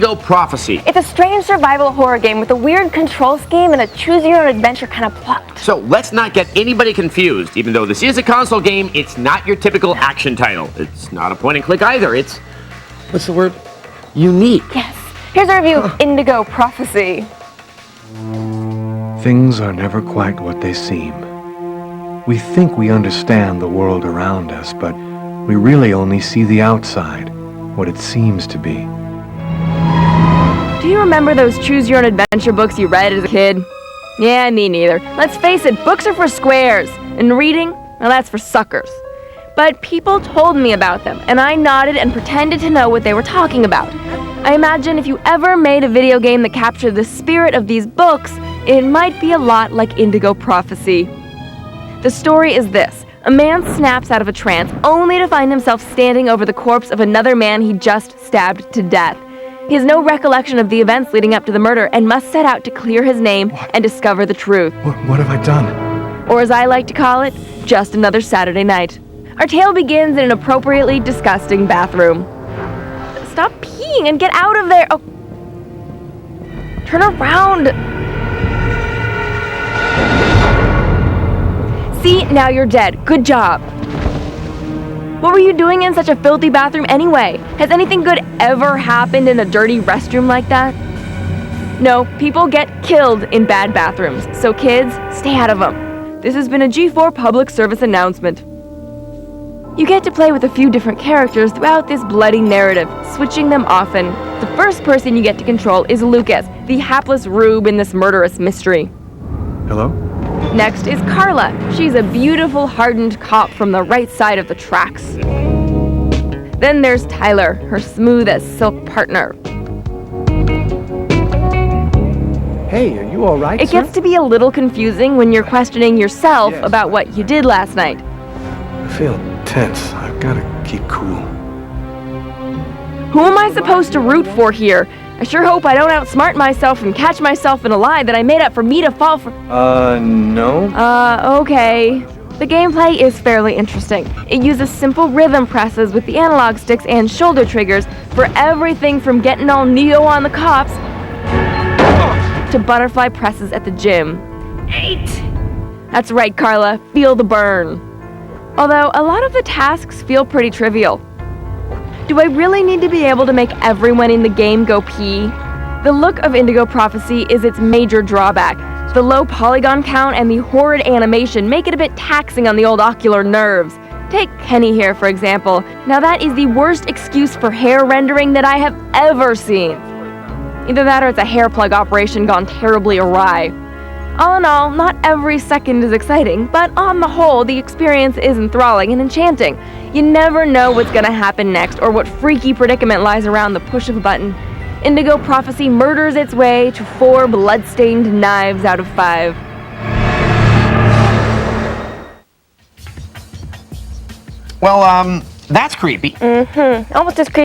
Indigo Prophecy. It's a strange survival horror game with a weird control scheme and a choose-your-own-adventure kind of plot. So let's not get anybody confused. Even though this is a console game, it's not your typical action title. It's not a point-and-click either. It's, what's the word? Unique. Yes. Here's a review of Indigo Prophecy. Things are never quite what they seem. We think we understand the world around us, but we really only see the outside, what it seems to be. Do you remember those choose-your-own-adventure books you read as a kid? Yeah, me neither. Let's face it, books are for squares, and reading, well, that's for suckers. But people told me about them, and I nodded and pretended to know what they were talking about. I imagine if you ever made a video game that captured the spirit of these books, it might be a lot like Indigo Prophecy. The story is this. A man snaps out of a trance only to find himself standing over the corpse of another man he just stabbed to death. He has no recollection of the events leading up to the murder and must set out to clear his name and discover the truth. What have I done? Or as I like to call it, just another Saturday night. Our tale begins in an appropriately disgusting bathroom. Stop peeing and get out of there! Oh. Turn around! See, now you're dead. Good job. What were you doing in such a filthy bathroom anyway? Has anything good ever happened in a dirty restroom like that? No, people get killed in bad bathrooms, so kids, stay out of them. This has been a G4 public service announcement. You get to play with a few different characters throughout this bloody narrative, switching them often. The first person you get to control is Lucas, the hapless rube in this murderous mystery. Hello? Next is Carla. She's a beautiful, hardened cop from the right side of the tracks. Then there's Tyler, her smooth as silk partner. Hey, are you all right, It gets to be a little confusing when you're questioning yourself about what you did last night. I feel tense. I've got to keep cool. Who am I supposed to root for here? I sure hope I don't outsmart myself and catch myself in a lie that I made up for me to fall for. No? Okay. The gameplay is fairly interesting. It uses simple rhythm presses with the analog sticks and shoulder triggers for everything from getting all Neo on the cops to butterfly presses at the gym. 8! That's right, Carla. Feel the burn. Although, a lot of the tasks feel pretty trivial. Do I really need to be able to make everyone in the game go pee? The look of Indigo Prophecy is its major drawback. The low polygon count and the horrid animation make it a bit taxing on the old ocular nerves. Take Kenny here, for example. Now that is the worst excuse for hair rendering that I have ever seen. Either that or it's a hair plug operation gone terribly awry. All in all, not every second is exciting, but on the whole, the experience is enthralling and enchanting. You never know what's gonna happen next or what freaky predicament lies around the push of a button. Indigo Prophecy murders its way to 4 blood-stained knives out of 5. Well, that's creepy. Almost as creepy